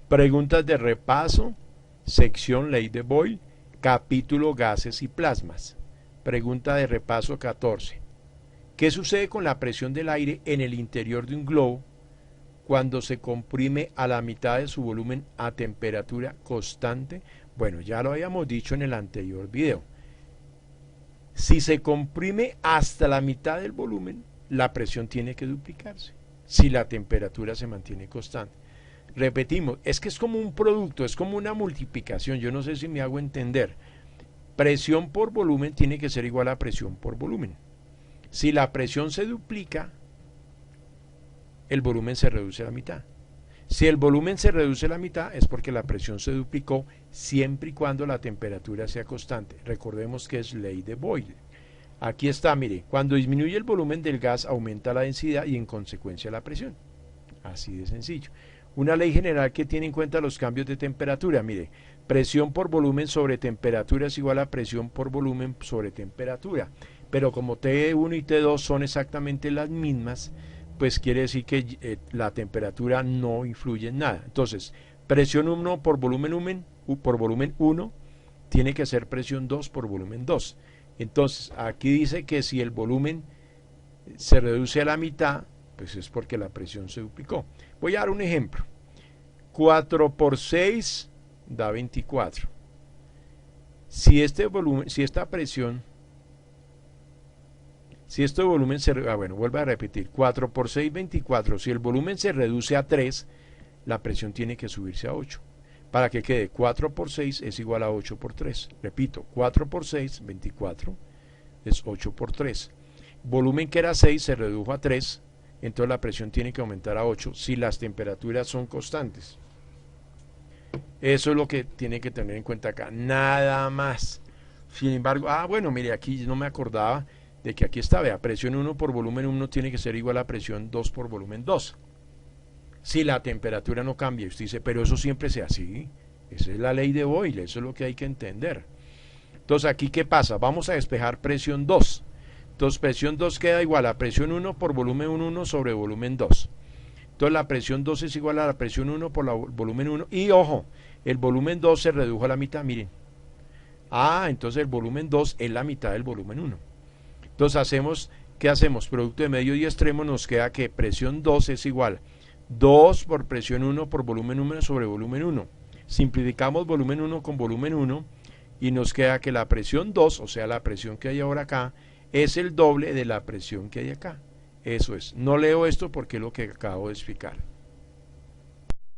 Preguntas de repaso, sección Ley de Boyle, capítulo Gases y Plasmas. Pregunta de repaso 14. ¿Qué sucede con la presión del aire en el interior de un globo cuando se comprime a la mitad de su volumen a temperatura constante? Bueno, ya lo habíamos dicho en el anterior video. Si se comprime hasta la mitad del volumen, la presión tiene que duplicarse si la temperatura se mantiene constante. Repetimos, es que es como un producto, es como una multiplicación, yo no sé si me hago entender. Presión por volumen tiene que ser igual a presión por volumen. Si la presión se duplica, el volumen se reduce a la mitad. Si el volumen se reduce a la mitad es porque la presión se duplicó siempre y cuando la temperatura sea constante. Recordemos que es ley de Boyle. Aquí está, mire, cuando disminuye el volumen del gas aumenta la densidad y en consecuencia la presión. Así de sencillo. Una ley general que tiene en cuenta los cambios de temperatura, mire, presión por volumen sobre temperatura es igual a presión por volumen sobre temperatura. Pero como T1 y T2 son exactamente las mismas, pues quiere decir que la temperatura no influye en nada. Entonces, presión 1 por volumen 1 tiene que ser presión 2 por volumen 2. Entonces, aquí dice que si el volumen se reduce a la mitad, pues es porque la presión se duplicó. Voy a dar un ejemplo. 4 por 6 da 24. Si este volumen, si esta presión, si este volumen se... bueno, vuelvo a repetir. 4 por 6, 24. Si el volumen se reduce a 3, la presión tiene que subirse a 8. Para que quede 4 por 6 es igual a 8 por 3. Repito, 4 por 6, 24, es 8 por 3. Volumen que era 6 se redujo a 3, entonces la presión tiene que aumentar a 8 si las temperaturas son constantes. Eso es lo que tiene que tener en cuenta acá, nada más. Sin embargo, bueno, mire, aquí no me acordaba de que aquí está, vea, presión 1 por volumen 1 tiene que ser igual a presión 2 por volumen 2. Si la temperatura no cambia, usted dice, pero eso siempre sea así. Esa es la ley de Boyle, eso es lo que hay que entender. Entonces, aquí, ¿qué pasa? Vamos a despejar presión 2. Entonces, presión 2 queda igual a presión 1 por volumen 1 sobre volumen 2. Entonces, la presión 2 es igual a la presión 1 por la volumen 1. Y, ojo, el volumen 2 se redujo a la mitad, miren. Entonces el volumen 2 es la mitad del volumen 1. Entonces, ¿qué hacemos? Producto de medio y extremo, nos queda que presión 2 es igual 2 por presión 1 por volumen 1 sobre volumen 1. Simplificamos volumen 1 con volumen 1 y nos queda que la presión 2, o sea la presión que hay ahora acá, es el doble de la presión que hay acá. Eso es. No leo esto porque es lo que acabo de explicar.